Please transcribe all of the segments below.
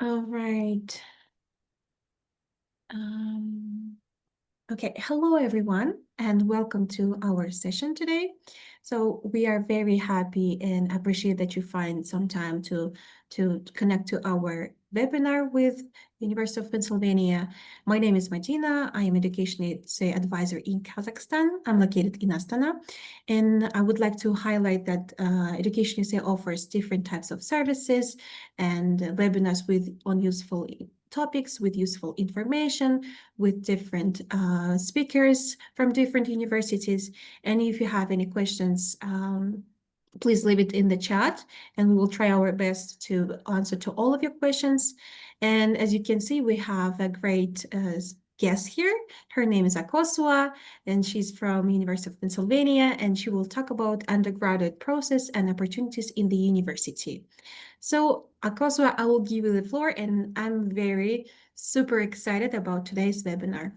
All right. Um, okay, hello everyone, and welcome to our session today. So we are very happy and appreciate that you find some time to connect to our webinar with University of Pennsylvania. My name is Martina. I am Education Agency Advisor in Kazakhstan. I'm located in Astana, and I would like to highlight that Education Agency offers different types of services and webinars on useful topics with useful information with different speakers from different universities. And if you have any questions, please leave it in the chat and we will try our best to answer to all of your questions. And as you can see, we have a great guest here. Her name is Akosua, and she's from University of Pennsylvania, and she will talk about undergraduate process and opportunities in the university. So, Akosua, I will give you the floor, and I'm very super excited about today's webinar.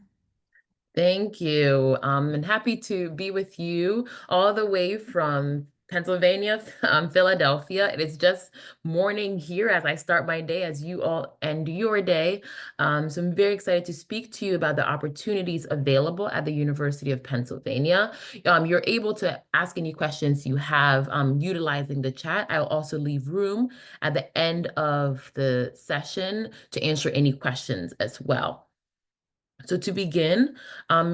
Thank you. And happy to be with you all the way from Pennsylvania, Philadelphia. It is just morning here as I start my day, as you all end your day. So I'm very excited to speak to you about the opportunities available at the University of Pennsylvania. You're able to ask any questions you have utilizing the chat. I'll also leave room at the end of the session to answer any questions as well. So to begin,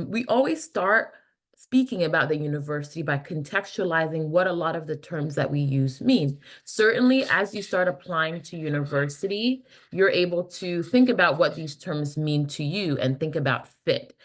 we always start speaking about the university by contextualizing what a lot of the terms that we use mean. Certainly, as you start applying to university, you're able to think about what these terms mean to you and think about fit.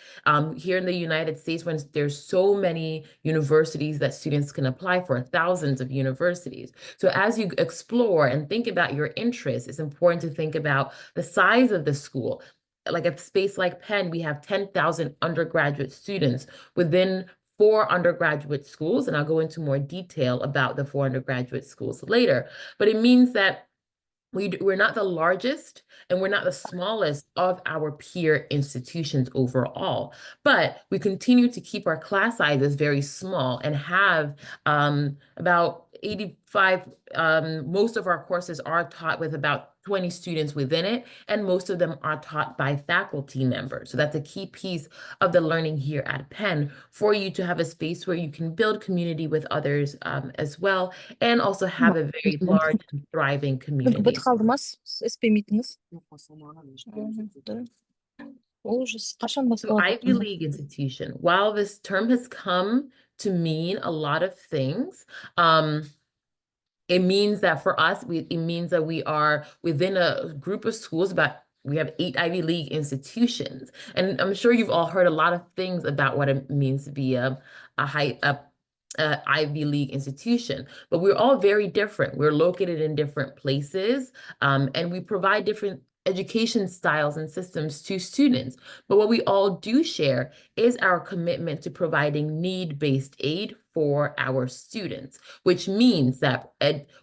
Here in the United States, when there's so many universities that students can apply for, thousands of universities. So as you explore and think about your interests, it's important to think about the size of the school. Like a space like Penn, we have 10,000 undergraduate students within 4 undergraduate schools, and I'll go into more detail about the 4 undergraduate schools later. But it means that we're not the largest and we're not the smallest of our peer institutions overall, but we continue to keep our class sizes very small and have about 85, most of our courses are taught with about 20 students within it, and most of them are taught by faculty members. So that's a key piece of the learning here at Penn for you to have a space where you can build community with others as well, and also have a very large and thriving community. So Ivy League institution, while this term has come to mean a lot of things, it means that for us, it means that we are within a group of schools we have 8 Ivy League institutions. And I'm sure you've all heard a lot of things about what it means to be a Ivy League institution, but we're all very different. We're located in different places, and we provide different education styles and systems to students. But what we all do share is our commitment to providing need-based aid for our students, which means that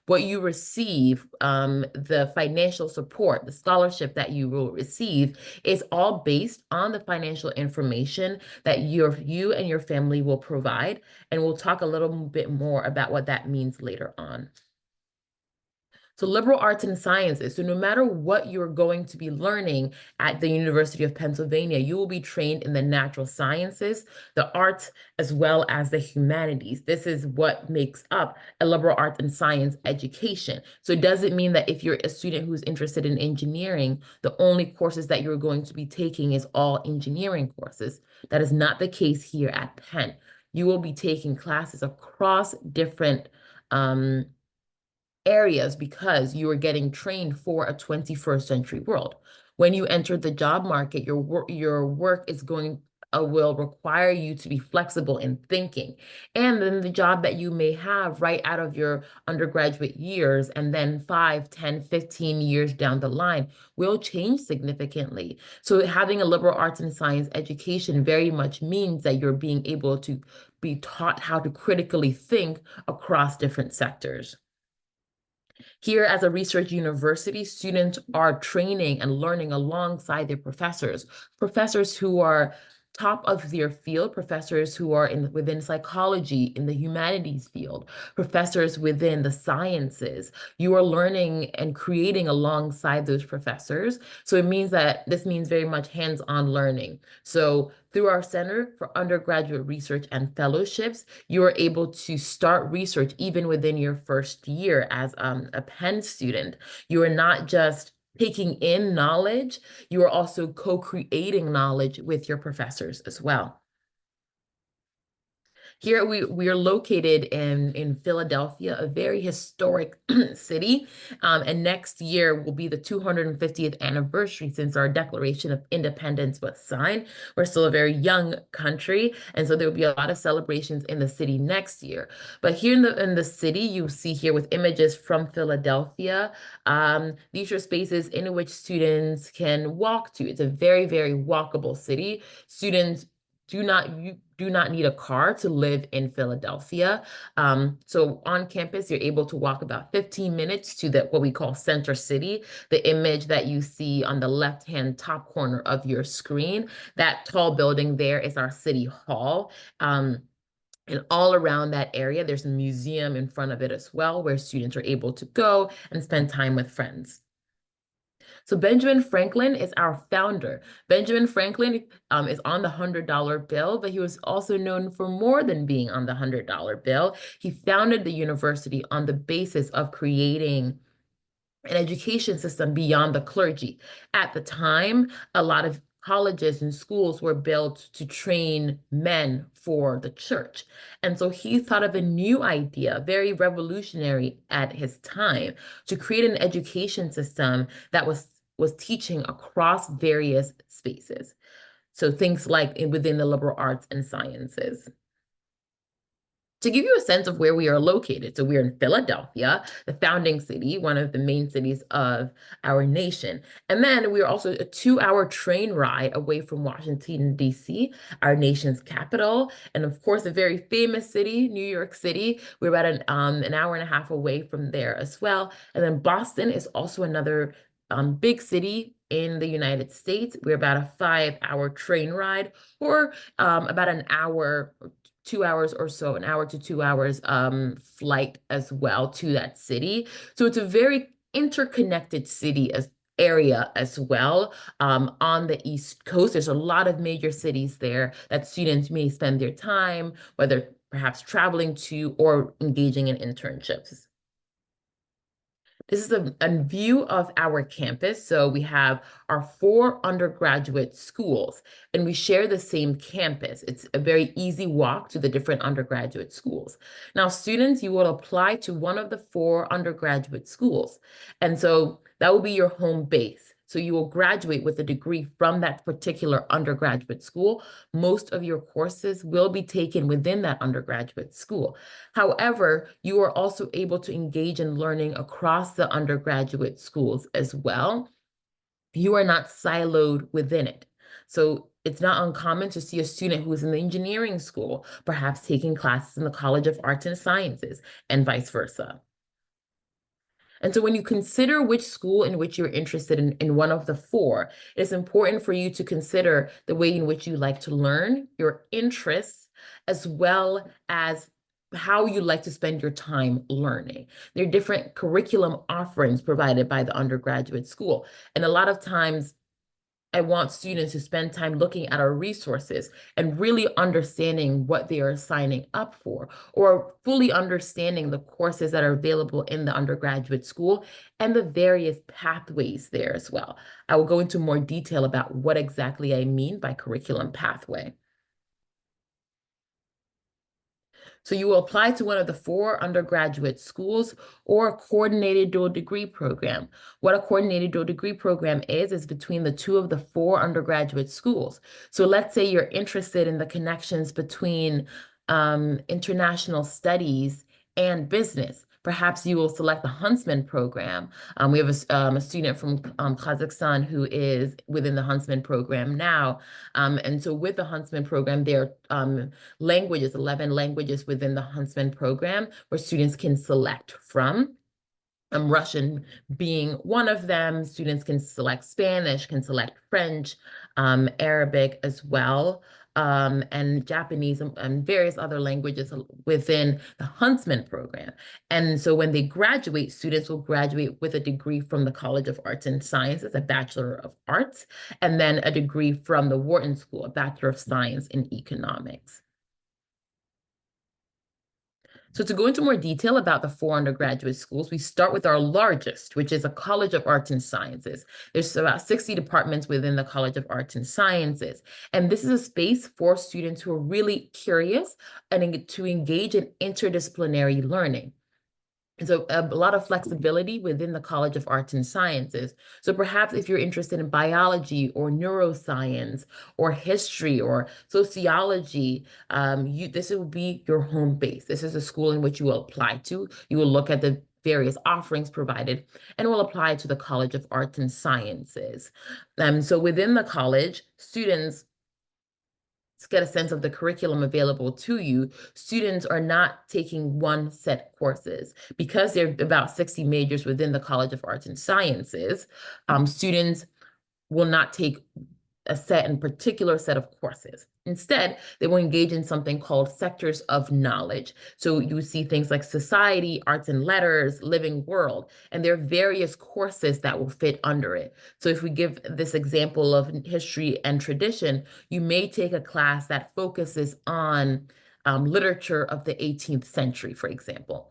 what you receive, the financial support, the scholarship that you will receive is all based on the financial information that you and your family will provide. And we'll talk a little bit more about what that means later on. So liberal arts and sciences. So no matter what you're going to be learning at the University of Pennsylvania, you will be trained in the natural sciences, the arts, as well as the humanities. This is what makes up a liberal arts and science education. So it doesn't mean that if you're a student who's interested in engineering, the only courses that you're going to be taking is all engineering courses. That is not the case here at Penn. You will be taking classes across different areas because you are getting trained for a 21st century world. When you enter the job market, your work is will require you to be flexible in thinking. And then the job that you may have right out of your undergraduate years and then 5, 10, 15 years down the line will change significantly. So having a liberal arts and science education very much means that you're being able to be taught how to critically think across different sectors. Here, as a research university, students are training and learning alongside their professors who are top of their field, professors who are within psychology, in the humanities field, professors within the sciences. You are learning and creating alongside those professors. So this means very much hands-on learning. So through our Center for Undergraduate Research and Fellowships, you are able to start research even within your first year as a Penn student. You are not just taking in knowledge, you are also co-creating knowledge with your professors as well. Here we are located in Philadelphia, a very historic city. And next year will be the 250th anniversary since our Declaration of Independence was signed. We're still a very young country, and so there will be a lot of celebrations in the city next year. But here in the city, you see here with images from Philadelphia, these are spaces in which students can walk to. It's a very, very walkable city. Students you do not need a car to live in Philadelphia. So on campus, you're able to walk about 15 minutes to what we call Center City. The image that you see on the left-hand top corner of your screen, that tall building there is our City Hall. And all around that area, there's a museum in front of it as well, where students are able to go and spend time with friends. So Benjamin Franklin is our founder. Benjamin Franklin is on the $100 bill, but he was also known for more than being on the $100 bill. He founded the university on the basis of creating an education system beyond the clergy. At the time, a lot of colleges and schools were built to train men for the church. And so he thought of a new idea, very revolutionary at his time, to create an education system that was teaching across various spaces. So things like within the liberal arts and sciences. To give you a sense of where we are located, so we're in Philadelphia, the founding city, one of the main cities of our nation. And then we're also a 2-hour train ride away from Washington, D.C., our nation's capital. And of course, a very famous city, New York City. We're about an hour and a half away from there as well. And then Boston is also another big city in the United States. We're about a 5-hour train ride, or about an hour, 2 hours or so, an hour to 2 hours flight as well to that city. So it's a very interconnected city area as well. On the East Coast, there's a lot of major cities there that students may spend their time, whether perhaps traveling to or engaging in internships. This is a view of our campus. So we have our 4 undergraduate schools, and we share the same campus. It's a very easy walk to the different undergraduate schools. Now, students, you will apply to one of the 4 undergraduate schools. And so that will be your home base. So you will graduate with a degree from that particular undergraduate school. Most of your courses will be taken within that undergraduate school. However, you are also able to engage in learning across the undergraduate schools as well. You are not siloed within it. So it's not uncommon to see a student who is in the engineering school, perhaps taking classes in the College of Arts and Sciences, and vice versa. And so when you consider which school in which you're interested in one of the 4, it's important for you to consider the way in which you like to learn, your interests, as well as how you like to spend your time learning. There are different curriculum offerings provided by the undergraduate school. And a lot of times, I want students to spend time looking at our resources and really understanding what they are signing up for, or fully understanding the courses that are available in the undergraduate school and the various pathways there as well. I will go into more detail about what exactly I mean by curriculum pathway. So you will apply to one of the 4 undergraduate schools or a coordinated dual degree program. What a coordinated dual degree program is between the 2 of the 4 undergraduate schools. So let's say you're interested in the connections between international studies and business. Perhaps you will select the Huntsman program. We have a student from Kazakhstan who is within the Huntsman program now. And so with the Huntsman program, there are 11 languages within the Huntsman program where students can select from. Russian being one of them. Students can select Spanish, can select French, Arabic as well. and Japanese and various other languages within the Huntsman program. And so when they graduate, students will graduate with a degree from the College of Arts and Sciences, a Bachelor of Arts, and then a degree from the Wharton School, a Bachelor of Science in Economics. So to go into more detail about the 4 undergraduate schools, we start with our largest, which is a College of Arts and Sciences. There's about 60 departments within the College of Arts and Sciences. And this is a space for students who are really curious and to engage in interdisciplinary learning. And so a lot of flexibility within the College of Arts and Sciences. So perhaps if you're interested in biology or neuroscience or history or sociology, this will be your home base. This is a school in which you will apply to. You will look at the various offerings provided and will apply to the College of Arts and Sciences. So within the college, students get a sense of the curriculum available to you. Students are not taking one set courses because there are about 60 majors within the College of Arts and Sciences. Students will not take a set and particular set of courses. Instead, they will engage in something called sectors of knowledge. So you see things like society, arts and letters, living world, and there are various courses that will fit under it. So if we give this example of history and tradition, you may take a class that focuses on literature of the 18th century, for example.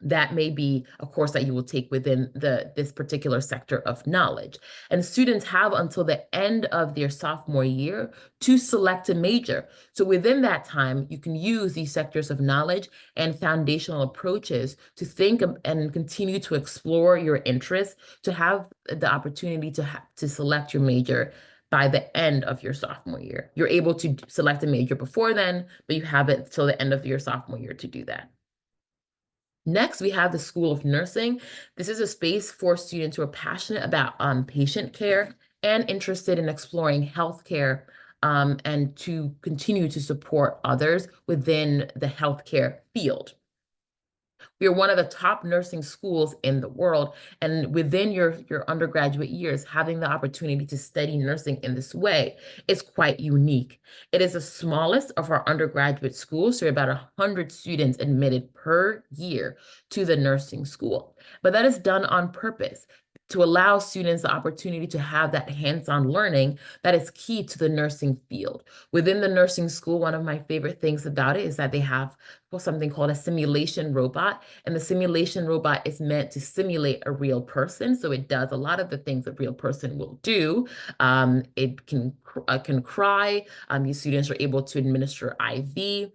That may be a course that you will take within this particular sector of knowledge. And students have until the end of their sophomore year to select a major. So within that time, you can use these sectors of knowledge and foundational approaches to think and continue to explore your interests, to have the opportunity to select your major by the end of your sophomore year. You're able to select a major before then, but you have it till the end of your sophomore year to do that. Next, we have the School of Nursing. This is a space for students who are passionate about patient care and interested in exploring healthcare and to continue to support others within the healthcare field. We are one of the top nursing schools in the world. And within your undergraduate years, having the opportunity to study nursing in this way is quite unique. It is the smallest of our undergraduate schools, so about 100 students admitted per year to the nursing school. But that is done on purpose to allow students the opportunity to have that hands-on learning that is key to the nursing field. Within the nursing school, one of my favorite things about it is that they have something called a simulation robot, and the simulation robot is meant to simulate a real person. So it does a lot of the things a real person will do. It can cry. These students are able to administer IV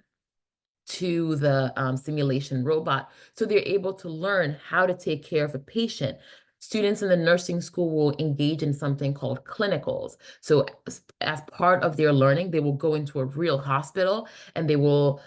to the simulation robot. So they're able to learn how to take care of a patient. Students in the nursing school will engage in something called clinicals. So as part of their learning, they will go into a real hospital and they will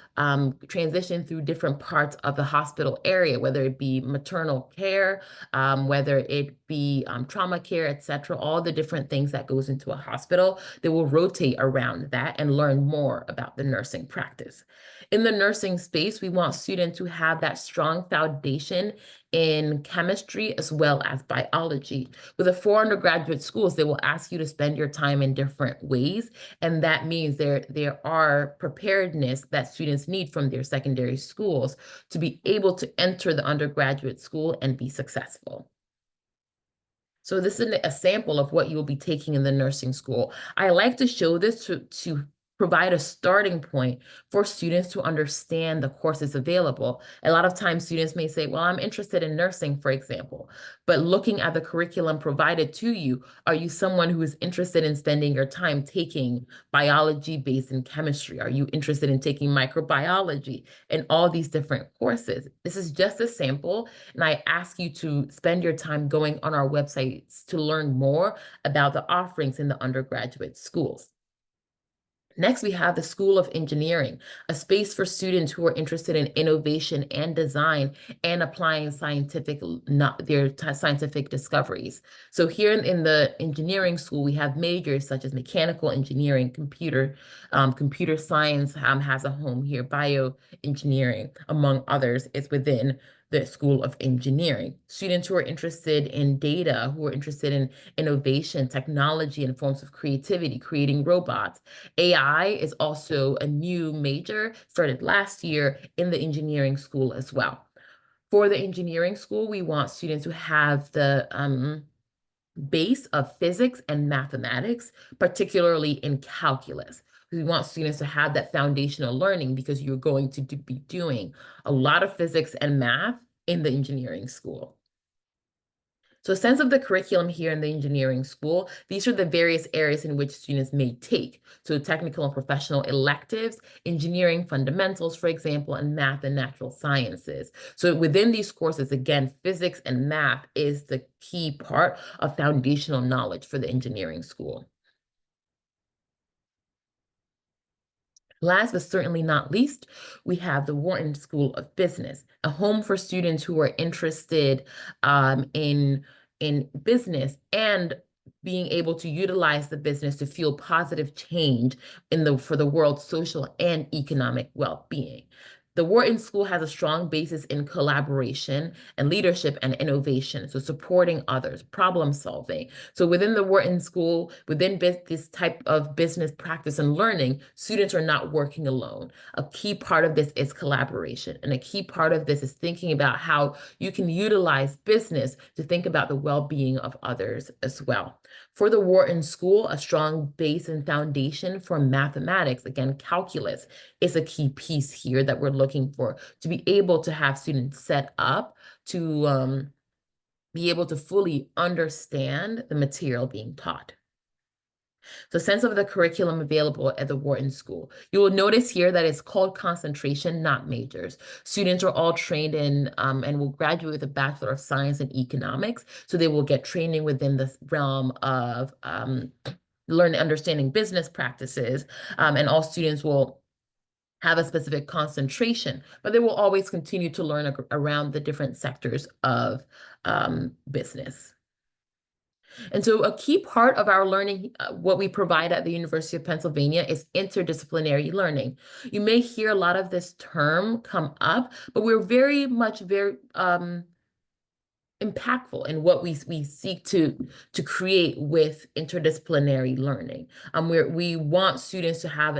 transition through different parts of the hospital area, whether it be maternal care, whether it be trauma care, etc., all the different things that goes into a hospital. They will rotate around that and learn more about the nursing practice. In the nursing space, we want students to have that strong foundation in chemistry as well as biology. With the 4 undergraduate schools, they will ask you to spend your time in different ways. And that means there are preparedness that students need from their secondary schools to be able to enter the undergraduate school and be successful. So this is a sample of what you will be taking in the nursing school. I like to show this to provide a starting point for students to understand the courses available. A lot of times students may say, well, I'm interested in nursing, for example, but looking at the curriculum provided to you, are you someone who is interested in spending your time taking biology based in chemistry? Are you interested in taking microbiology and all these different courses? This is just a sample, and I ask you to spend your time going on our websites to learn more about the offerings in the undergraduate schools. Next, we have the School of Engineering, a space for students who are interested in innovation and design and applying their scientific discoveries. So here in the engineering school, we have majors such as mechanical engineering, computer science has a home here, bioengineering, among others, is within the School of Engineering. Students who are interested in data, who are interested in innovation, technology, and forms of creativity, creating robots. AI is also a new major, started last year in the engineering school as well. For the engineering school, we want students who have the base of physics and mathematics, particularly in calculus. We want students to have that foundational learning because you're going to be doing a lot of physics and math in the engineering school. So a sense of the curriculum here in the engineering school, these are the various areas in which students may take. So technical and professional electives, engineering fundamentals, for example, and math and natural sciences. So within these courses, again, physics and math is the key part of foundational knowledge for the engineering school. Last but certainly not least, we have the Wharton School of Business, a home for students who are interested in business and being able to utilize the business to fuel positive change for the world's social and economic well-being. The Wharton School has a strong basis in collaboration and leadership and innovation, so supporting others, problem solving. So within the Wharton School, within this type of business practice and learning, students are not working alone. A key part of this is collaboration, and a key part of this is thinking about how you can utilize business to think about the well-being of others as well. For the Wharton School, a strong base and foundation for mathematics, again, calculus, is a key piece here that we're looking for to be able to have students set up to be able to fully understand the material being taught. So sense of the curriculum available at the Wharton School. You will notice here that it's called concentration, not majors. Students are all trained in and will graduate with a Bachelor of Science in Economics. So they will get training within the realm of learning, understanding business practices, and all students will have a specific concentration, but they will always continue to learn around the different sectors of business. And so a key part of our learning, what we provide at the University of Pennsylvania is interdisciplinary learning. You may hear a lot of this term come up, but we're very much very impactful in what we seek to create with interdisciplinary learning. We want students to have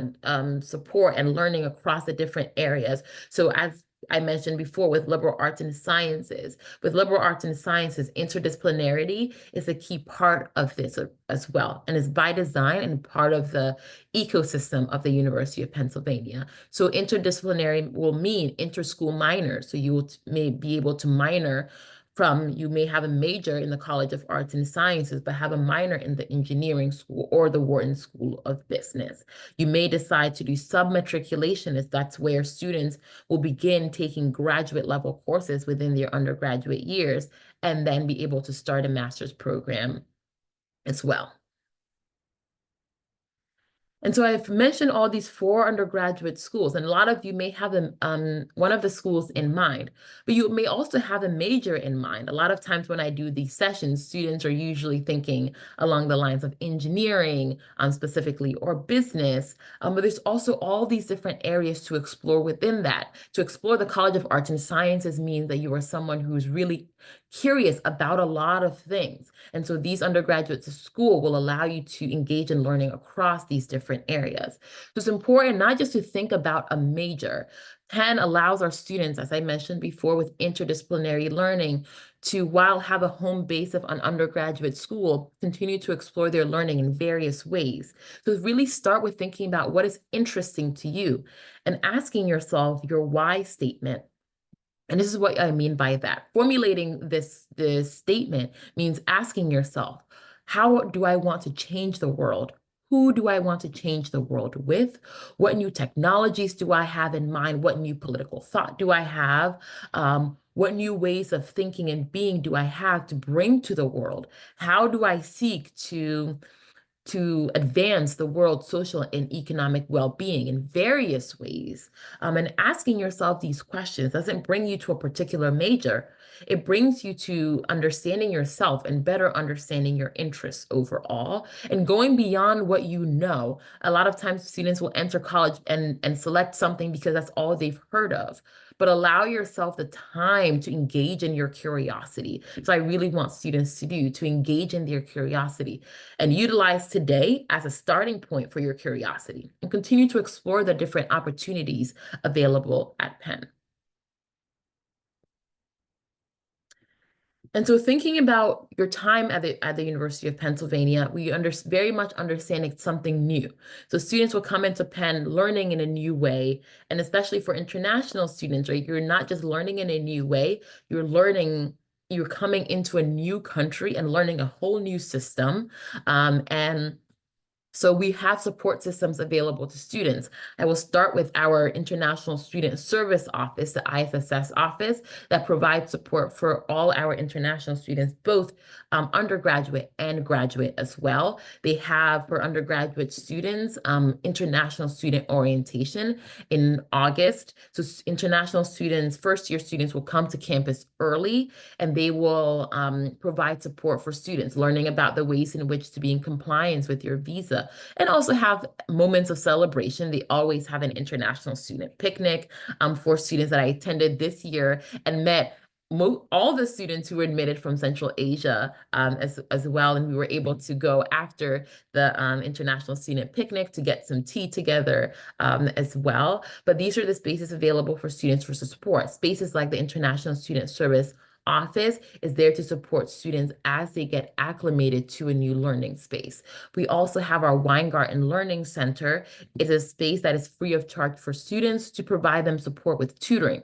support and learning across the different areas. So as I mentioned before, with liberal arts and sciences, interdisciplinarity is a key part of this as well, and is by design and part of the ecosystem of the University of Pennsylvania. So interdisciplinary will mean inter-school minors. So you may be able to minor you may have a major in the College of Arts and Sciences, but have a minor in the engineering school or the Wharton School of Business. You may decide to do sub-matriculation, as that's where students will begin taking graduate level courses within their undergraduate years, and then be able to start a master's program as well. And so I've mentioned all these 4 undergraduate schools, and a lot of you may have one of the schools in mind, but you may also have a major in mind. A lot of times when I do these sessions, students are usually thinking along the lines of engineering, specifically, or business, but there's also all these different areas to explore within that. To explore the College of Arts and Sciences means that you are someone who's really curious about a lot of things. And so these undergraduates of school will allow you to engage in learning across these different areas. So it's important not just to think about a major. Penn allows our students, as I mentioned before, with interdisciplinary learning to, while have a home base of an undergraduate school, continue to explore their learning in various ways. So really start with thinking about what is interesting to you and asking yourself your why statement. And this is what I mean by that. Formulating this statement means asking yourself, how do I want to change the world? Who do I want to change the world with? What new technologies do I have in mind? What new political thought do I have? What new ways of thinking and being do I have to bring to the world? How do I seek to to advance the world's social and economic well-being in various ways. And asking yourself these questions doesn't bring you to a particular major. It brings you to understanding yourself and better understanding your interests overall and going beyond what you know. A lot of times students will enter college and select something because that's all they've heard of. But allow yourself the time to engage in your curiosity. So I really want students to do, to engage in their curiosity and utilize today as a starting point for your curiosity and continue to explore the different opportunities available at Penn. And so thinking about your time at the University of Pennsylvania, we very much understand it's something new. So students will come into Penn learning in a new way, and especially for international students, right? You're not just learning in a new way, you're coming into a new country and learning a whole new system. And so we have support systems available to students. I will start with our International Student Service Office, the ISSS office, that provides support for all our international students, both undergraduate and graduate as well. They have, for undergraduate students, international student orientation in August. So international students, first-year students will come to campus early, and they will provide support for students, learning about the ways in which to be in compliance with your visa, and also have moments of celebration. They always have an international student picnic for students that I attended this year and met all the students who were admitted from Central Asia as well. And we were able to go after the international student picnic to get some tea together as well. But these are the spaces available for students for support. Spaces like the International Student Service Office is there to support students as they get acclimated to a new learning space. We also have our Weingarten Learning Center. It's a space that is free of charge for students to provide them support with tutoring.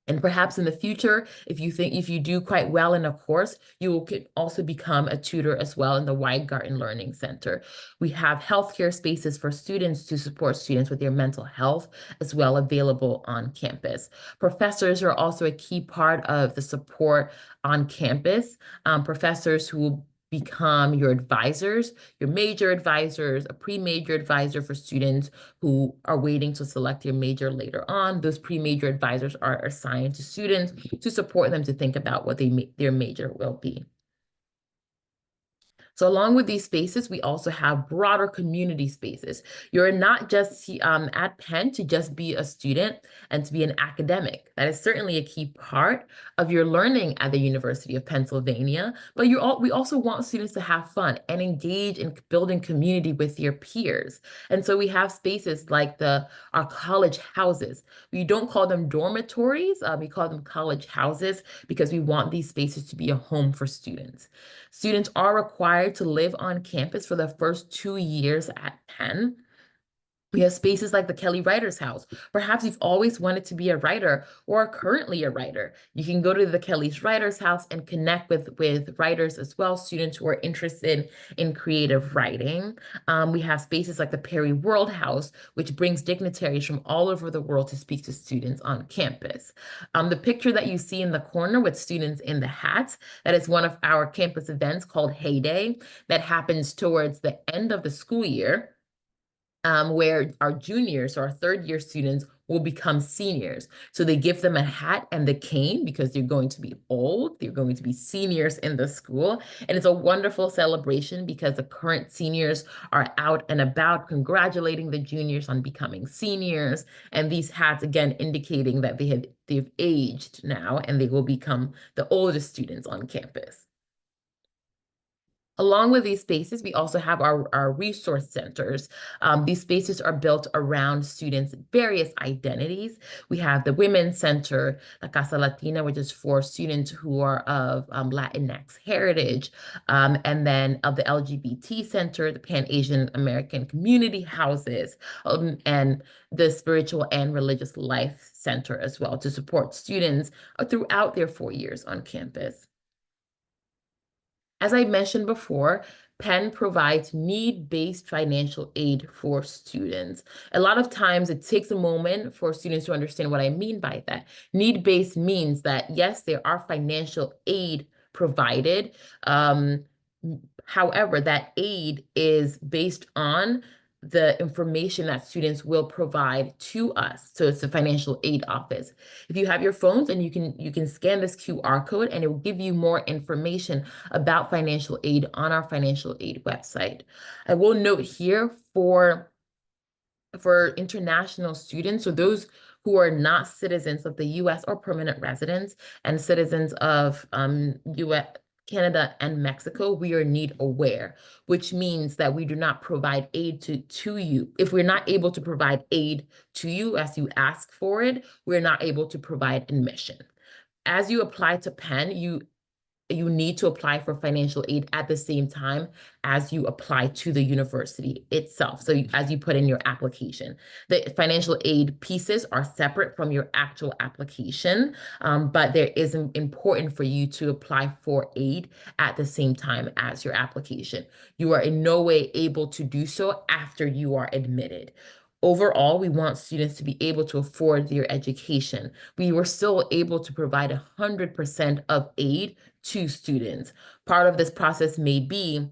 And perhaps in the future, if you do quite well in a course, you could also become a tutor as well in the Weingarten Learning Center. We have healthcare spaces for students to support students with their mental health as well available on campus. Professors are also a key part of the support on campus. Professors who will become your advisors, your major advisors, a pre-major advisor for students who are waiting to select your major later on. Those pre-major advisors are assigned to students to support them to think about what their major will be. So along with these spaces, we also have broader community spaces. You're not just at Penn to just be a student and to be an academic. That is certainly a key part of your learning at the University of Pennsylvania, but we also want students to have fun and engage in building community with your peers. And so we have spaces like our college houses. We don't call them dormitories, we call them college houses because we want these spaces to be a home for students. Students are required to live on campus for the first 2 years at Penn. We have spaces like the Kelly Writers House. Perhaps you've always wanted to be a writer or are currently a writer. You can go to the Kelly's Writers House and connect with writers as well, students who are interested in creative writing. We have spaces like the Perry World House, which brings dignitaries from all over the world to speak to students on campus. The picture that you see in the corner with students in the hats, that is one of our campus events called Heyday that happens towards the end of the school year. Where our juniors or our third-year students will become seniors. So they give them a hat and the cane because they're going to be old. They're going to be seniors in the school. And it's a wonderful celebration because the current seniors are out and about congratulating the juniors on becoming seniors. And these hats, again, indicating that they've aged now and they will become the oldest students on campus. Along with these spaces, we also have our resource centers. These spaces are built around students' various identities. We have the Women's Center, La Casa Latina, which is for students who are of Latinx heritage, and then of the LGBT Center, the Pan-Asian American Community Houses, and the Spiritual and Religious Life Center as well to support students throughout their 4 years on campus. As I mentioned before, Penn provides need-based financial aid for students. A lot of times it takes a moment for students to understand what I mean by that. Need-based means that, yes, there are financial aid provided. However, that aid is based on the information that students will provide to us. So it's the financial aid office. If you have your phones, and you can scan this QR code, and it will give you more information about financial aid on our financial aid website. I will note here for international students, so those who are not citizens of the US or permanent residents, and citizens of US, Canada, and Mexico, we are need aware, which means that we do not provide aid to you. If we're not able to provide aid to you as you ask for it, we're not able to provide admission. As you apply to Penn, you need to apply for financial aid at the same time as you apply to the university itself. So as you put in your application, the financial aid pieces are separate from your actual application, but there is important for you to apply for aid at the same time as your application. You are in no way able to do so after you are admitted. Overall, we want students to be able to afford their education. We were still able to provide 100% of aid to students. Part of this process may be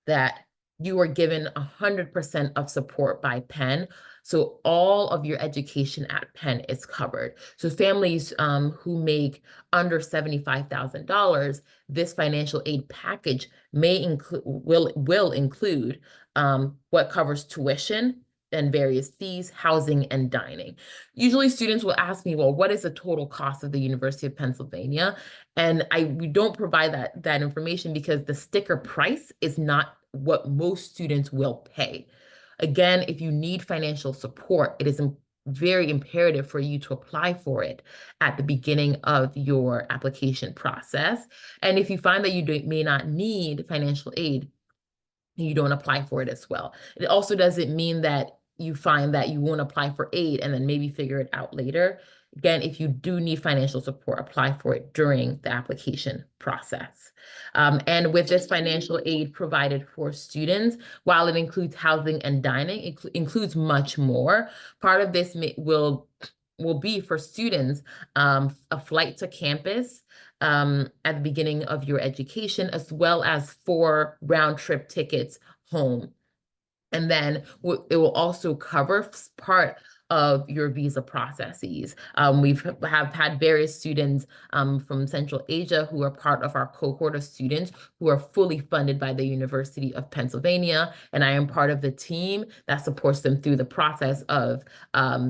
that you are given 100% of support by Penn. So all of your education at Penn is covered. So families who make under $75,000, this financial aid package may include will include what covers tuition and various fees, housing, and dining. Usually students will ask me, well, what is the total cost of the University of Pennsylvania? And we don't provide that information because the sticker price is not what most students will pay. Again, if you need financial support, it is very imperative for you to apply for it at the beginning of your application process. And if you find that you may not need financial aid, you don't apply for it as well. It also doesn't mean that you find that you won't apply for aid and then maybe figure it out later. Again, if you do need financial support, apply for it during the application process. And with this financial aid provided for students, while it includes housing and dining, it includes much more. Part of this will be for students a flight to campus at the beginning of your education, as well as 4 round-trip tickets home. And then it will also cover part of your visa processes. We've had various students from Central Asia who are part of our cohort of students who are fully funded by the University of Pennsylvania. And I am part of the team that supports them through the process of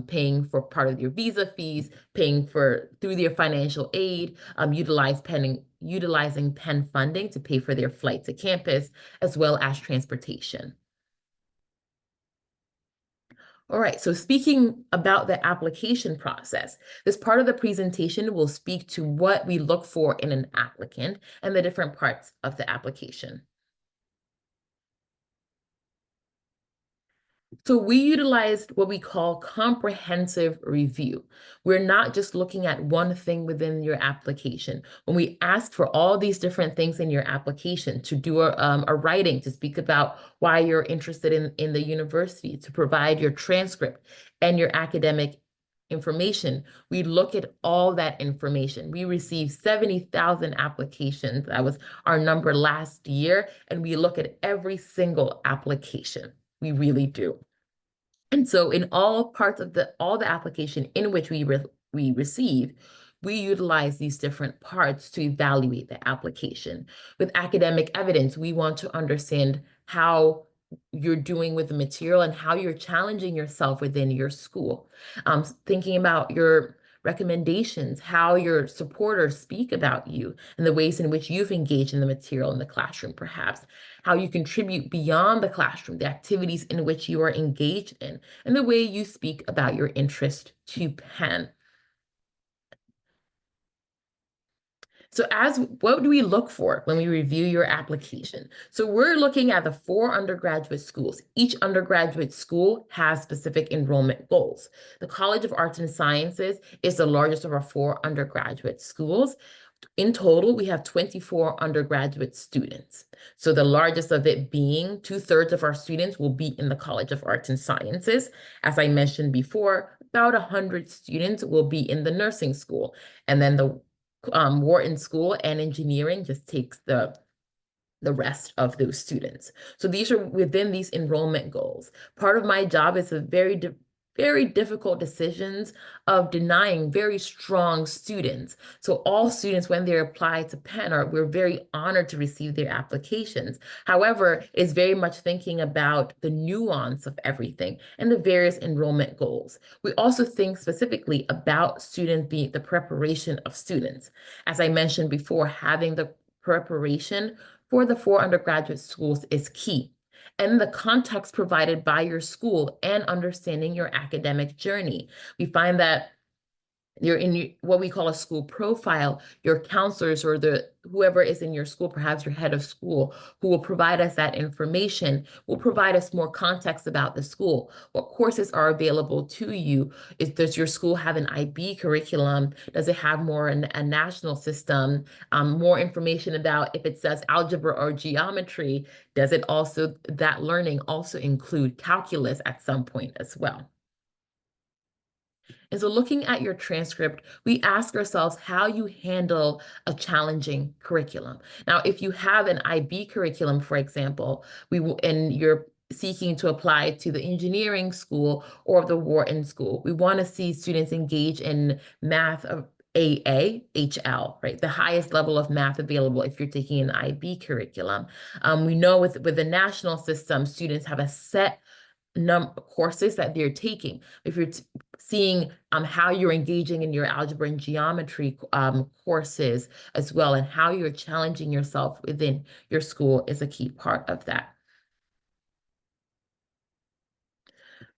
paying for part of your visa fees, paying for through their financial aid, utilizing Penn funding to pay for their flight to campus, as well as transportation. All right, so speaking about the application process, this part of the presentation will speak to what we look for in an applicant and the different parts of the application. So we utilized what we call comprehensive review. We're not just looking at one thing within your application. When we ask for all these different things in your application, to do a writing, to speak about why you're interested in the university, to provide your transcript and your academic information, we look at all that information. We received 70,000 applications. That was our number last year. And we look at every single application. We really do. And so in all parts of all the application in which we receive, we utilize these different parts to evaluate the application. With academic evidence, we want to understand how you're doing with the material and how you're challenging yourself within your school. Thinking about your recommendations, how your supporters speak about you, and the ways in which you've engaged in the material in the classroom, perhaps, how you contribute beyond the classroom, the activities in which you are engaged in, and the way you speak about your interest to Penn. So what do we look for when we review your application? So we're looking at the 4 undergraduate schools. Each undergraduate school has specific enrollment goals. The College of Arts and Sciences is the largest of our 4 undergraduate schools. In total, we have 24 undergraduate students. So the largest of it being 2/3 of our students will be in the College of Arts and Sciences. As I mentioned before, about 100 students will be in the nursing school. And then the Wharton School and engineering just takes the the rest of those students. So these are within these enrollment goals. Part of my job is a very difficult decisions of denying very strong students. So all students, when they apply to Penn, we're very honored to receive their applications. However, it's very much thinking about the nuance of everything and the various enrollment goals. We also think specifically about students being the preparation of students. As I mentioned before, having the preparation for the 4 undergraduate schools is key, and the context provided by your school and understanding your academic journey. We find that you're in what we call a school profile, your counselors or whoever is in your school, perhaps your head of school, who will provide us that information, will provide us more context about the school. What courses are available to you? Does your school have an IB curriculum? Does it have more a national system? More information about if it says algebra or geometry, does it also, that learning also include calculus at some point as well? And so looking at your transcript, we ask ourselves how you handle a challenging curriculum. Now, if you have an IB curriculum, for example, and you're seeking to apply to the engineering school or the Wharton school, we want to see students engage in math of AA, HL, right? The highest level of math available if you're taking an IB curriculum. We know with the national system, students have a set courses that they're taking. If you're seeing how you're engaging in your algebra and geometry courses as well, and how you're challenging yourself within your school is a key part of that.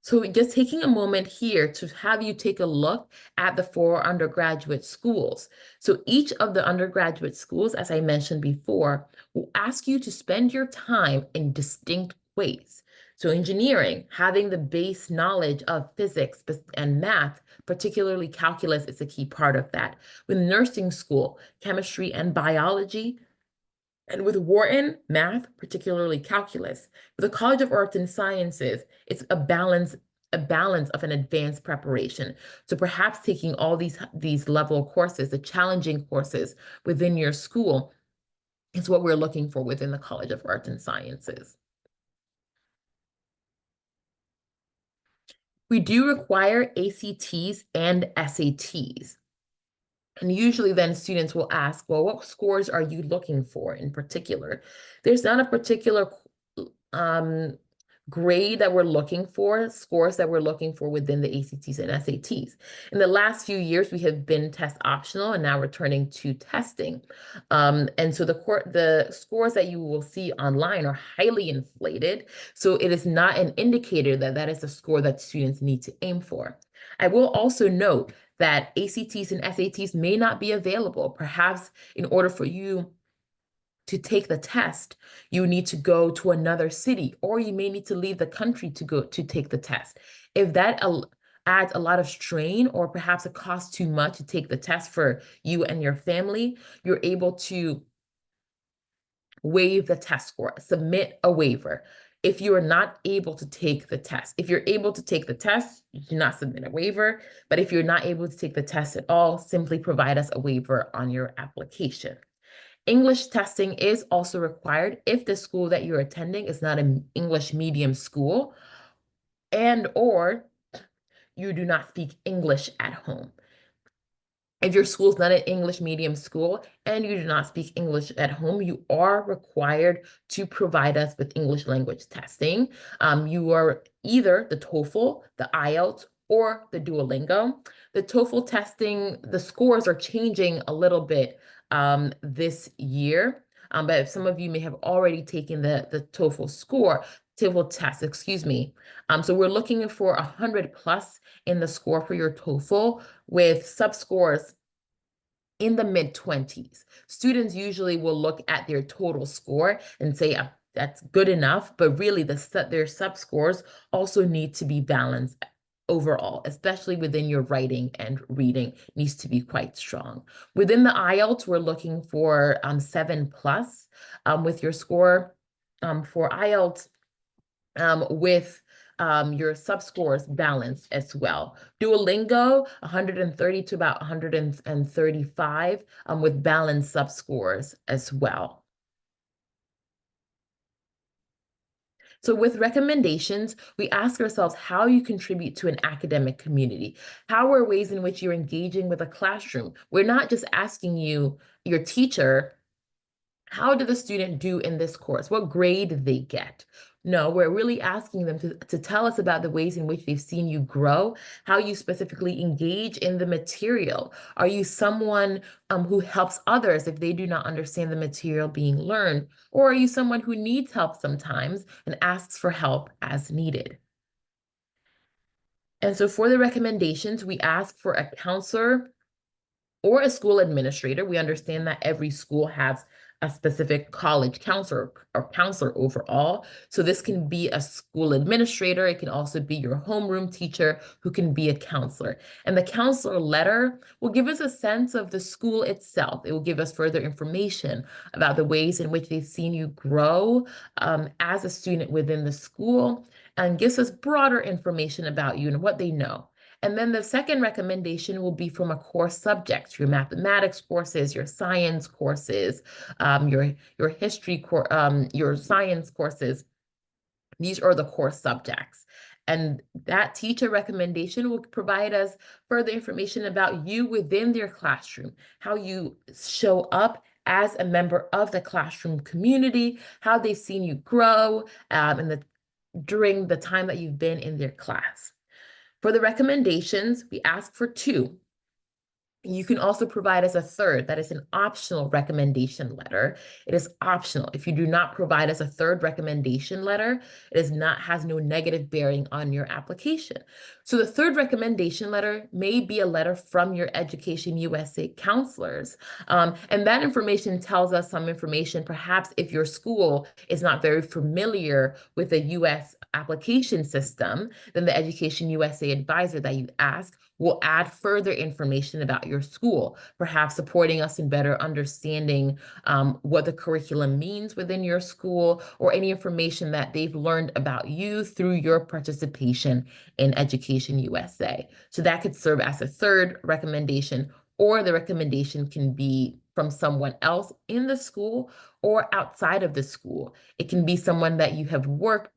So just taking a moment here to have you take a look at the 4 undergraduate schools. So each of the undergraduate schools, as I mentioned before, will ask you to spend your time in distinct ways. So engineering, having the base knowledge of physics and math, particularly calculus, is a key part of that. With nursing school, chemistry and biology, and with Wharton, math, particularly calculus. With the College of Arts and Sciences, it's a balance of an advanced preparation. So perhaps taking all these level courses, the challenging courses within your school is what we're looking for within the College of Arts and Sciences. We do require ACTs and SATs. And usually then students will ask, well, what scores are you looking for in particular? There's not a particular grade that we're looking for, scores that we're looking for within the ACTs and SATs. In the last few years, we have been test optional and now returning to testing. And so the scores that you will see online are highly inflated. So it is not an indicator that that is the score that students need to aim for. I will also note that ACTs and SATs may not be available. Perhaps in order for you to take the test, you need to go to another city, or you may need to leave the country to go to take the test. If that adds a lot of strain, or perhaps it costs too much to take the test for you and your family, you're able to waive the test score, submit a waiver. If you are not able to take the test, if you're able to take the test, you do not submit a waiver. But if you're not able to take the test at all, simply provide us a waiver on your application. English testing is also required if the school that you're attending is not an English medium school or you do not speak English at home. If your school is not an English medium school and you do not speak English at home, you are required to provide us with English language testing. You are either the TOEFL, the IELTS, or the Duolingo. The TOEFL testing, the scores are changing a little bit this year, but if some of you may have already taken the TOEFL test, excuse me. So we're looking for 100 plus in the score for your TOEFL with sub-scores in the mid-20s. Students usually will look at their total score and say, that's good enough, but really their sub-scores also need to be balanced overall, especially within your writing and reading needs to be quite strong. Within the IELTS, we're looking for 7 plus with your score for IELTS with your sub-scores balanced as well. Duolingo, 130 to about 135 with balanced sub-scores as well. So with recommendations, we ask ourselves how you contribute to an academic community. How are ways in which you're engaging with a classroom? We're not just asking you, your teacher, how did the student do in this course? What grade did they get? No, we're really asking them to tell us about the ways in which they've seen you grow, how you specifically engage in the material. Are you someone who helps others if they do not understand the material being learned? Or are you someone who needs help sometimes and asks for help as needed? And so for the recommendations, we ask for a counselor or a school administrator. We understand that every school has a specific college counselor or counselor overall. So this can be a school administrator. It can also be your homeroom teacher who can be a counselor. And the counselor letter will give us a sense of the school itself. It will give us further information about the ways in which they've seen you grow as a student within the school, and gives us broader information about you and what they know. And then the second recommendation will be from a core subject, your mathematics courses, your science courses, your history, your science courses. These are the core subjects. And that teacher recommendation will provide us further information about you within their classroom, how you show up as a member of the classroom community, how they've seen you grow during the time that you've been in their class. For the recommendations, we ask for two. You can also provide us a third. That is an optional recommendation letter. It is optional. If you do not provide us a third recommendation letter, has no negative bearing on your application. So the third recommendation letter may be a letter from your Education USA counselors. And that information tells us some information, perhaps if your school is not very familiar with the US application system, then the Education USA advisor that you ask will add further information about your school, perhaps supporting us in better understanding what the curriculum means within your school, or any information that they've learned about you through your participation in Education USA. So that could serve as a third recommendation, or the recommendation can be from someone else in the school or outside of the school. It can be someone that you have worked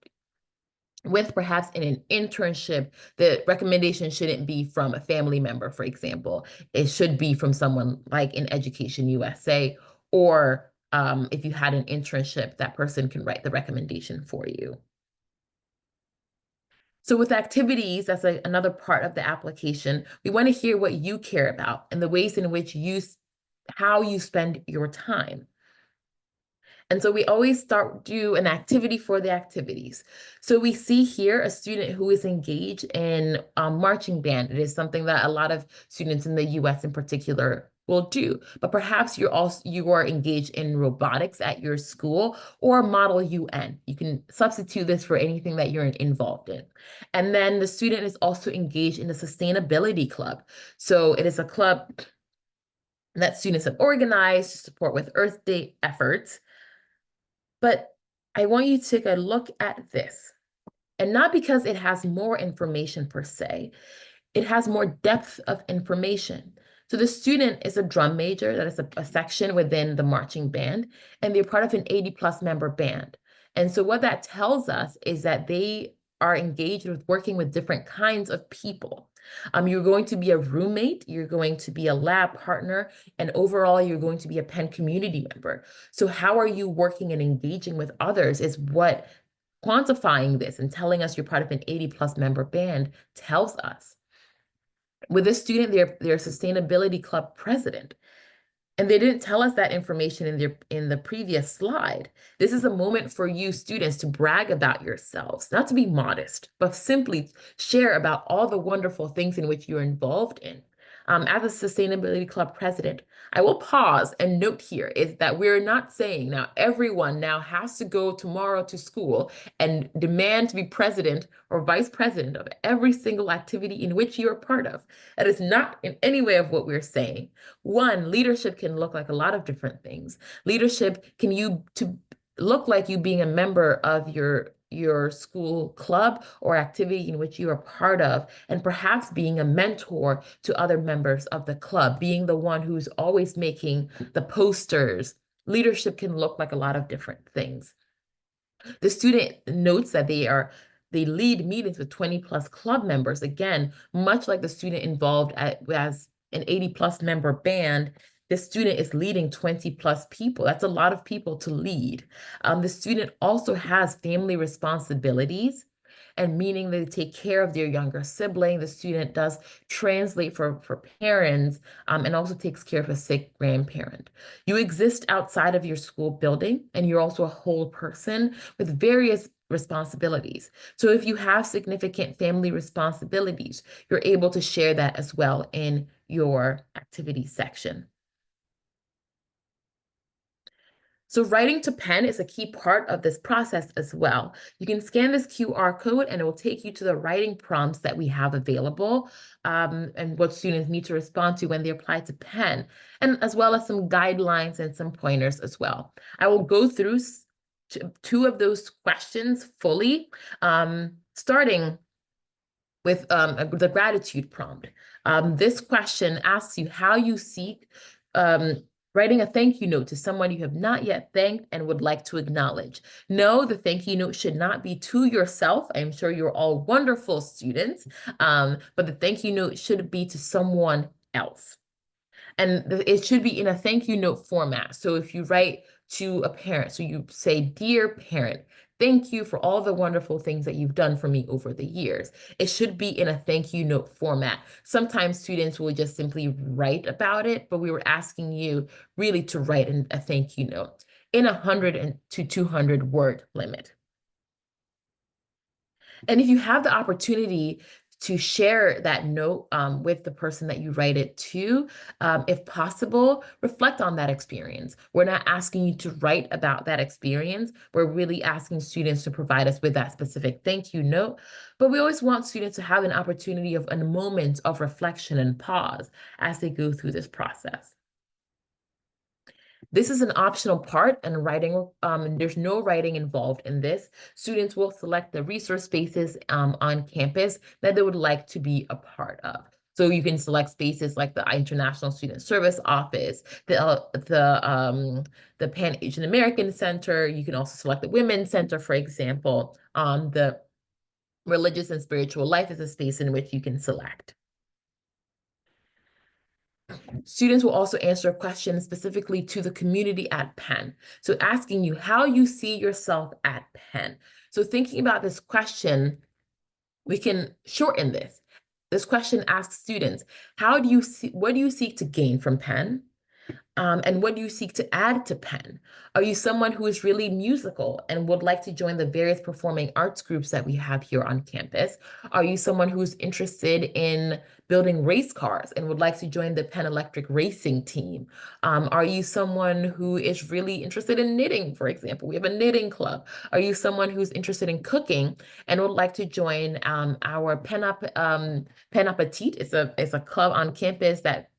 with, perhaps in an internship. The recommendation shouldn't be from a family member, for example. It should be from someone like in Education USA, or if you had an internship, that person can write the recommendation for you. So with activities, that's another part of the application. We want to hear what you care about and the ways in which how you spend your time. And so we always do an activity for the activities. So we see here a student who is engaged in marching band. It is something that a lot of students in the US in particular will do. But perhaps you are engaged in robotics at your school, or Model UN. You can substitute this for anything that you're involved in. And then the student is also engaged in a sustainability club. So it is a club that students have organized to support with Earth Day efforts. But I want you to take a look at this, and not because it has more information per se, it has more depth of information. So the student is a drum major, that is a section within the marching band, and they're part of an 80+ member band. And so what that tells us is that they are engaged with working with different kinds of people. You're going to be a roommate, you're going to be a lab partner, and overall, you're going to be a Penn community member. So how are you working and engaging with others is what quantifying this and telling us you're part of an 80+ member band tells us. With this student, they're sustainability club president. And they didn't tell us that information in the previous slide. This is a moment for you students to brag about yourselves, not to be modest, but simply share about all the wonderful things in which you're involved in. As a Sustainability Club president, I will pause and note here is that we're not saying now everyone now has to go tomorrow to school and demand to be president or vice president of every single activity in which you are part of. That is not in any way of what we're saying. One, leadership can look like a lot of different things. Leadership can look like you being a member of your school club or activity in which you are part of, and perhaps being a mentor to other members of the club, being the one who's always making the posters. Leadership can look like a lot of different things. The student notes that they lead meetings with 20 plus club members. Again, much like the student involved as an 80 plus member band, the student is leading 20 plus people. That's a lot of people to lead. The student also has family responsibilities, and meaning they take care of their younger sibling. The student does translate for parents, and also takes care of a sick grandparent. You exist outside of your school building, and you're also a whole person with various responsibilities. So if you have significant family responsibilities, you're able to share that as well in your activity section. So writing to pen is a key part of this process as well. You can scan this QR code and it will take you to the writing prompts that we have available, and what students need to respond to when they apply to pen, and as well as some guidelines and some pointers as well. I will go through two of those questions fully, starting with the gratitude prompt. This question asks you how you seek writing a thank you note to someone you have not yet thanked and would like to acknowledge. No, the thank you note should not be to yourself. I'm sure you're all wonderful students, but the thank you note should be to someone else. And it should be in a thank you note format. So if you write to a parent, so you say, "Dear parent, thank you for all the wonderful things that you've done for me over the years." It should be in a thank you note format. Sometimes students will just simply write about it, but we were asking you really to write in a thank you note in 100 to 200 word limit. And if you have the opportunity to share that note with the person that you write it to, if possible, reflect on that experience. We're not asking you to write about that experience. We're really asking students to provide us with that specific thank you note. But we always want students to have an opportunity of a moment of reflection and pause as they go through this process. This is an optional part, and there's no writing involved in this. Students will select the resource spaces on campus that they would like to be a part of. So you can select spaces like the International Student Service Office, the Pan Asian American Center. You can also select the Women's Center, for example. The Religious and Spiritual Life is a space in which you can select. Students will also answer questions specifically to the community at Penn. So asking you how you see yourself at Penn. So thinking about this question, we can shorten this. This question asks students, what do you seek to gain from Penn? And what do you seek to add to Penn? Are you someone who is really musical and would like to join the various performing arts groups that we have here on campus? Are you someone who's interested in building race cars and would like to join the Penn Electric racing team? Are you someone who is really interested in knitting, for example? We have a knitting club. Are you someone who's interested in cooking and would like to join our Penn Appetit? It's a club on campus that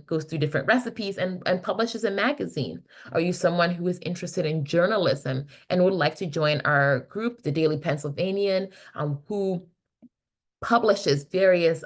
goes through different recipes and publishes a magazine? Are you someone who is interested in journalism and would like to join our group, the Daily Pennsylvanian, who publishes various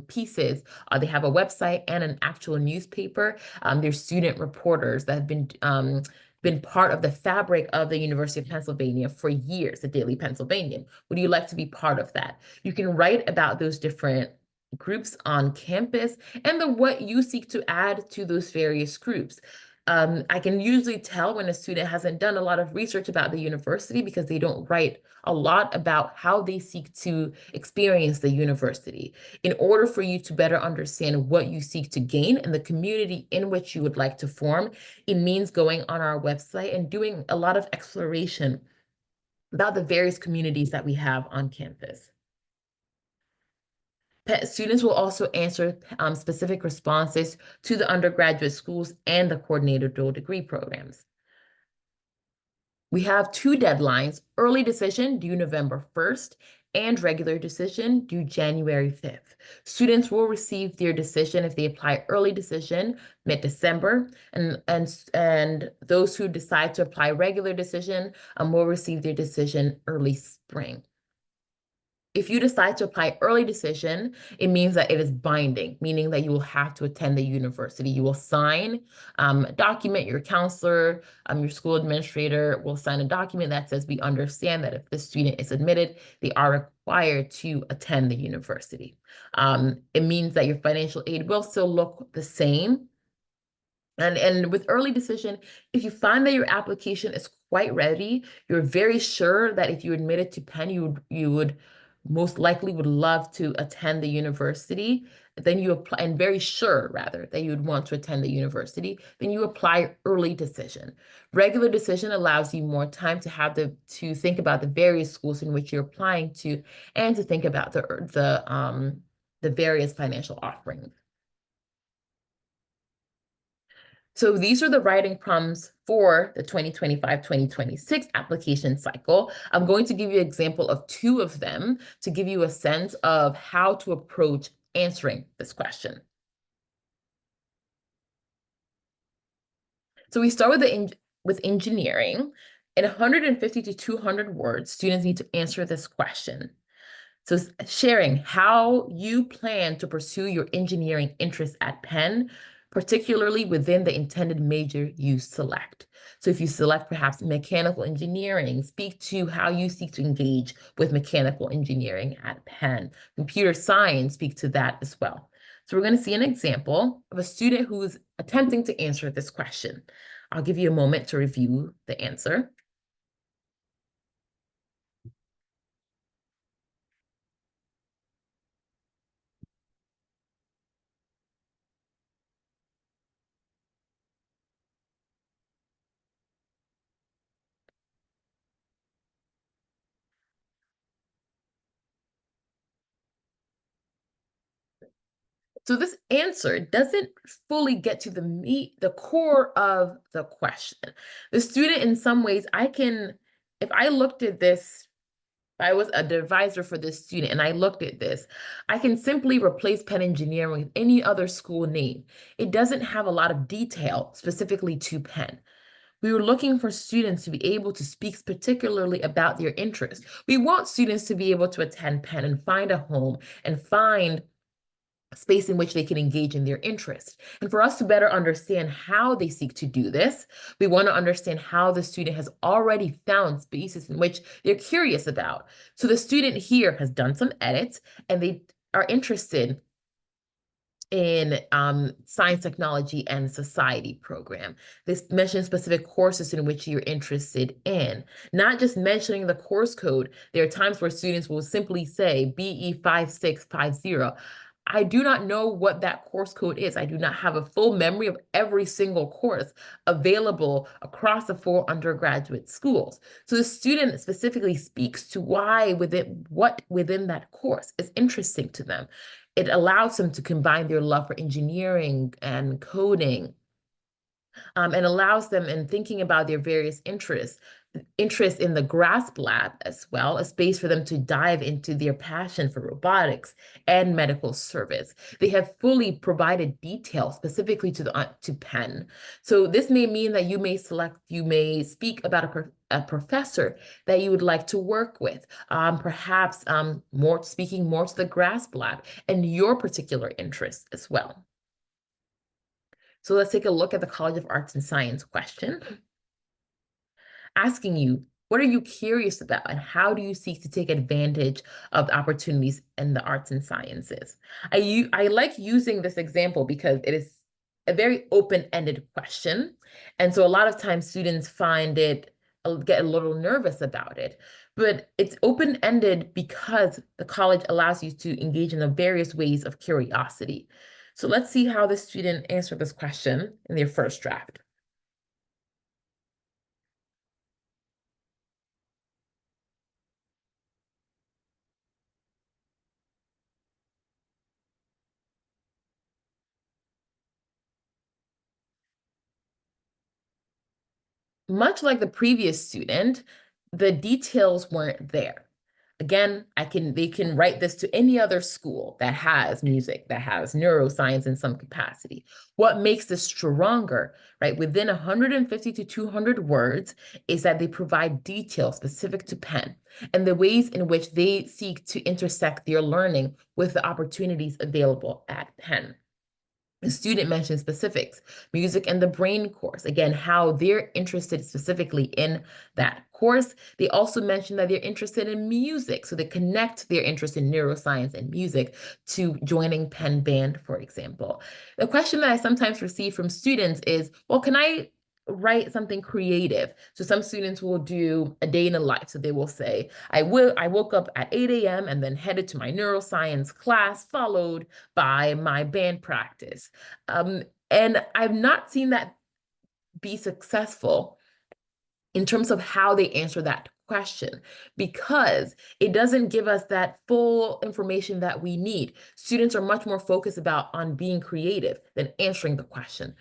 pieces? They have a website and an actual newspaper. They're student reporters that have been part of the fabric of the University of Pennsylvania for years, the Daily Pennsylvanian. Would you like to be part of that? You can write about those different groups on campus and what you seek to add to those various groups. I can usually tell when a student hasn't done a lot of research about the university because they don't write a lot about how they seek to experience the university. In order for you to better understand what you seek to gain and the community in which you would like to form, it means going on our website and doing a lot of exploration about the various communities that we have on campus. Students will also answer specific responses to the undergraduate schools and the coordinated dual degree programs. We have two deadlines: early decision due November 1st and regular decision due January 5th. Students will receive their decision if they apply early decision mid-December, and those who decide to apply regular decision will receive their decision early spring. If you decide to apply early decision, it means that it is binding, meaning that you will have to attend the university. You will sign a document, your counselor, your school administrator will sign a document that says we understand that if the student is admitted, they are required to attend the university. It means that your financial aid will still look the same. And with early decision, if you find that your application is quite ready, you're very sure that if you admitted to Penn, you would most likely would love to attend the university, then you apply, and very sure rather that you would want to attend the university, then you apply early decision. Regular decision allows you more time to think about the various schools in which you're applying to, and to think about the various financial offerings. So these are the writing prompts for the 2025-2026 application cycle. I'm going to give you an example of two of them to give you a sense of how to approach answering this question. So we start with engineering. In 150 to 200 words, students need to answer this question. So sharing how you plan to pursue your engineering interests at Penn, particularly within the intended major you select. So if you select perhaps mechanical engineering, speak to how you seek to engage with mechanical engineering at Penn. Computer science, speak to that as well. So we're going to see an example of a student who's attempting to answer this question. I'll give you a moment to review the answer. So this answer doesn't fully get to the core of the question. The student, in some ways, if I looked at this, if I was an advisor for this student and I looked at this, I can simply replace Penn Engineering with any other school name. It doesn't have a lot of detail specifically to Penn. We were looking for students to be able to speak particularly about their interests. We want students to be able to attend Penn and find a home and find space in which they can engage in their interest. And for us to better understand how they seek to do this, we want to understand how the student has already found spaces in which they're curious about. So the student here has done some edits and they are interested in science, technology, and society program. This mentions specific courses in which you're interested in, not just mentioning the course code. There are times where students will simply say BE 5650. I do not know what that course code is. I do not have a full memory of every single course available across the 4 undergraduate schools. So the student specifically speaks to what within that course is interesting to them. It allows them to combine their love for engineering and coding, and allows them in thinking about their various interest in the GRASP lab as well, a space for them to dive into their passion for robotics and medical service. They have fully provided details specifically to Penn. So this may mean that you may speak about a professor that you would like to work with, perhaps speaking more to the GRASP lab and your particular interests as well. So let's take a look at the College of Arts and Science question, asking you, what are you curious about and how do you seek to take advantage of the opportunities in the arts and sciences? I like using this example because it is a very open-ended question. And so a lot of times students get a little nervous about it, but it's open-ended because the college allows you to engage in the various ways of curiosity. So let's see how the student answered this question in their first draft. Much like the previous student, the details weren't there. Again, they can write this to any other school that has music, that has neuroscience in some capacity. What makes this stronger, right, within 150 to 200 words is that they provide details specific to Penn and the ways in which they seek to intersect their learning with the opportunities available at Penn. The student mentioned specifics, music and the brain course, again, how they're interested specifically in that course. They also mentioned that they're interested in music, so they connect their interest in neuroscience and music to joining Penn Band, for example. The question that I sometimes receive from students is, well, can I write something creative? So some students will do a day in a life. So they will say, I woke up at 8 a.m. and then headed to my neuroscience class, followed by my band practice. And I've not seen that be successful in terms of how they answer that question, because it doesn't give us that full information that we need. Students are much more focused on being creative than answering the question.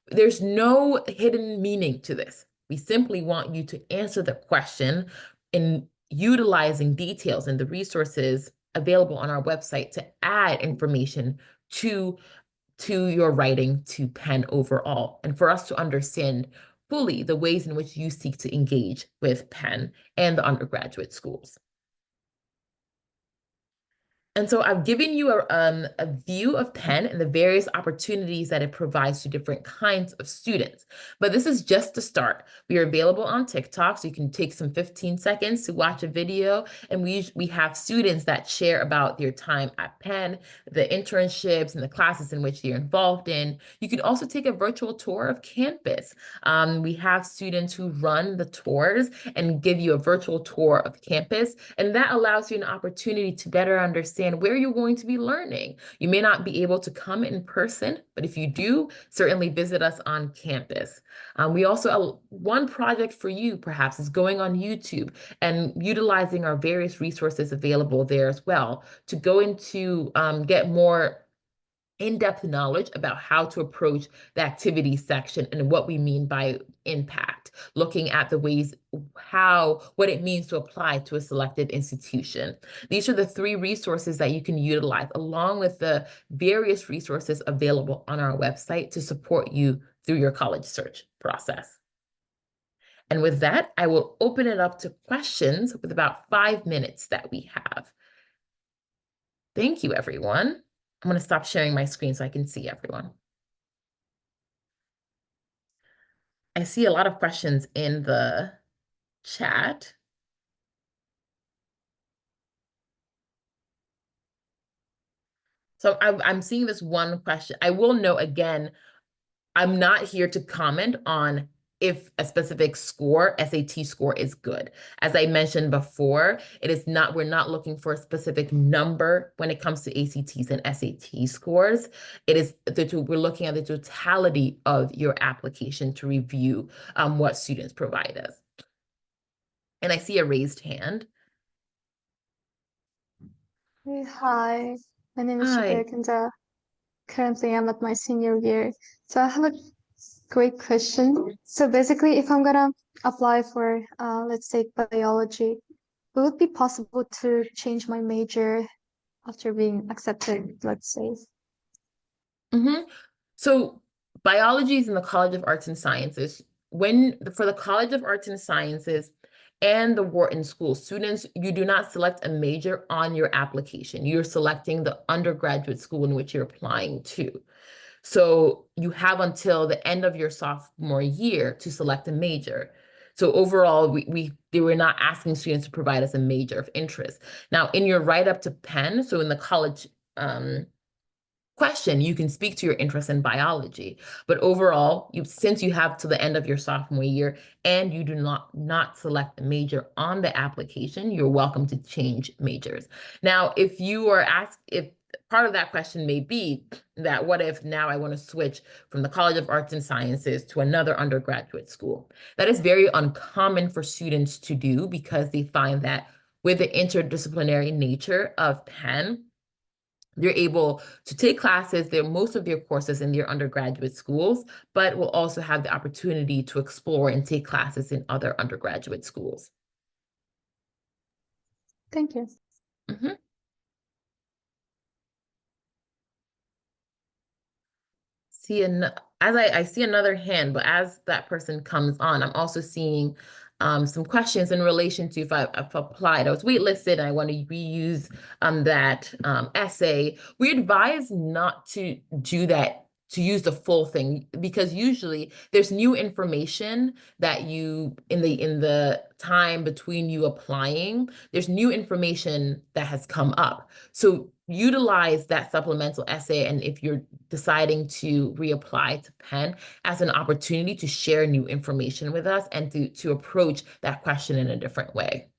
There's no hidden meaning to this. We simply want you to answer the question in utilizing details and the resources available on our website to add information to your writing to Penn overall, and for us to understand fully the ways in which you seek to engage with Penn and the undergraduate schools. And so I've given you a view of Penn and the various opportunities that it provides to different kinds of students. But this is just the start. We are available on TikTok, so you can take some 15 seconds to watch a video. And we have students that share about their time at Penn, the internships and the classes in which they're involved in. You can also take a virtual tour of campus. We have students who run the tours and give you a virtual tour of campus. And that allows you an opportunity to better understand where you're going to be learning. You may not be able to come in person, but if you do, certainly visit us on campus. We also, one project for you perhaps is going on YouTube and utilizing our various resources available there as well to go into, get more in-depth knowledge about how to approach the activities section and what we mean by impact, looking at the ways what it means to apply to a selected institution. These are the 3 resources that you can utilize, along with the various resources available on our website to support you through your college search process. And with that, I will open it up to questions with about 5 minutes that we have. Thank you, everyone. I'm going to stop sharing my screen so I can see everyone. I see a lot of questions in the chat. So I'm seeing this one question. I will note again, I'm not here to comment on if a specific score, SAT score, is good. As I mentioned before, we're not looking for a specific number when it comes to ACTs and SAT scores. We're looking at the totality of your application to review what students provide us. And I see a raised hand. Hey, hi, my name is Hi. Shubek, and currently I'm at my senior year. So I have a great question. So basically, if I'm gonna apply for, let's say, biology, will it be possible to change my major after being accepted, let's say? So biology is in the College of Arts and Sciences. For the College of Arts and Sciences and the Wharton School, students, you do not select a major on your application. You're selecting the undergraduate school in which you're applying to. So you have until the end of your sophomore year to select a major. So overall, they were not asking students to provide us a major of interest. Now, in your write-up to Penn, so in the college question, you can speak to your interest in biology. But overall, since you have to the end of your sophomore year and you do not select a major on the application, you're welcome to change majors. Now, if part of that question may be that what if now I want to switch from the College of Arts and Sciences to another undergraduate school? That is very uncommon for students to do because they find that with the interdisciplinary nature of Penn, they're able to take classes, most of their courses in their undergraduate schools, but will also have the opportunity to explore and take classes in other undergraduate schools. Thank you. Mhm. See, and as I see another hand, but as that person comes on, I'm also seeing some questions in relation to if I've applied. I was waitlisted and I want to reuse that essay. We advise not to do that, to use the full thing, because usually there's new information that you in the time between you applying, there's new information that has come up. So utilize that supplemental essay, and if you're deciding to reapply to Penn, as an opportunity to share new information with us and to approach that question in a different way.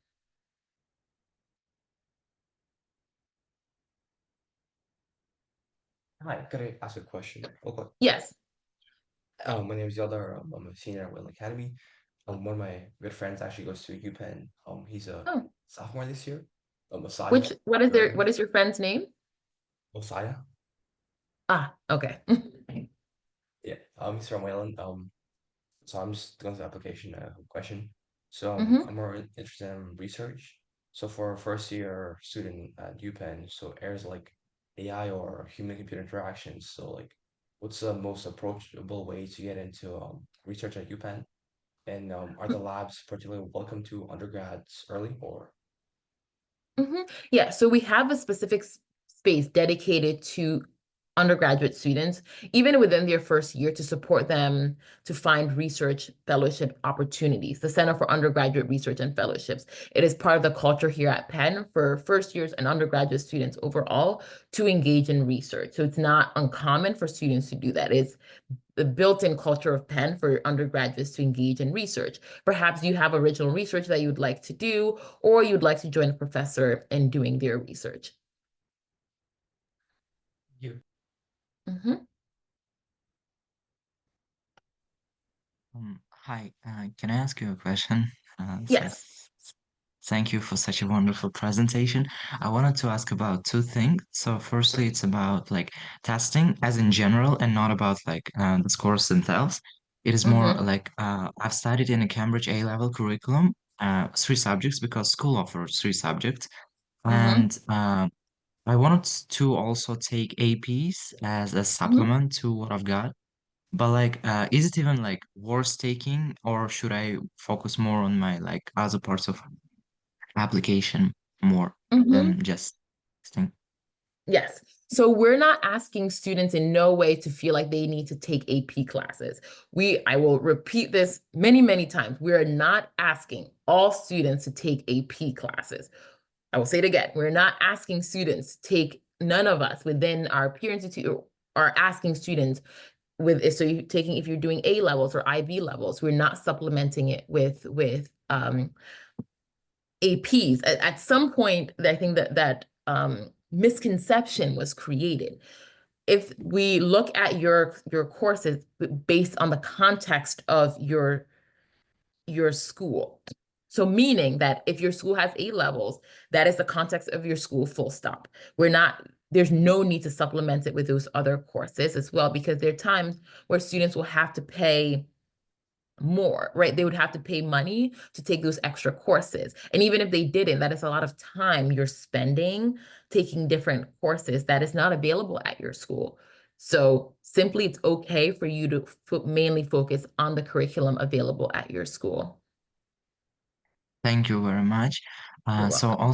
Hi, could I ask a question? Okay. Yes. My name is Yildar. I'm a senior at Wayland Academy. One of my good friends actually goes to UPenn. He's a Oh, sophomore this year. Messiah, what is your friend's name? Messiah. Ah, okay. Yeah. He's from Wayland. So I'm just going to the application question. So Mm-hmm. I'm more interested in research. So for a first year student at UPenn, so areas like AI or human computer interactions. So like, what's the most approachable way to get into research at UPenn? And are the labs particularly welcome to undergrads early or? Yeah, so we have a specific space dedicated to undergraduate students, even within their first year, to support them to find research fellowship opportunities. The Center for Undergraduate Research and Fellowships. It is part of the culture here at Penn for first years and undergraduate students overall to engage in research. So it's not uncommon for students to do that. It's the built-in culture of Penn for undergraduates to engage in research. Perhaps you have original research that you would like to do, or you'd like to join a professor in doing their research. You. Mhm. Hi, can I ask you a question? Yes. Thank you for such a wonderful presentation. I wanted to ask about two things. So firstly, it's about like testing as in general and not about like the scores themselves. It is more Mm-hmm. like I've studied in a Cambridge A-level curriculum, 3 subjects because school offers 3 subjects. Mm-hmm. And I wanted to also take APs as a Mm-hmm. supplement to what I've got. But like, is it even like worth taking, or should I focus more on my like other parts of application more Mm-hmm. than just testing? Yes. So we're not asking students in no way to feel like they need to take AP classes. I will repeat this many, many times. We are not asking all students to take AP classes. I will say it again. We're not asking students to take, none of us within our peer institute are asking students so you're taking, if you're doing A levels or IB levels, we're not supplementing it with APs. At some point, I think that misconception was created. If we look at your courses based on the context of your school, so meaning that if your school has A levels, that is the context of your school, full stop. There's no need to supplement it with those other courses as well, because there are times where students will have to pay more, right? They would have to pay money to take those extra courses. And even if they didn't, that is a lot of time you're spending taking different courses that is not available at your school. So simply, it's okay for you to mainly focus on the curriculum available at your school. Thank you very much. You're So welcome. also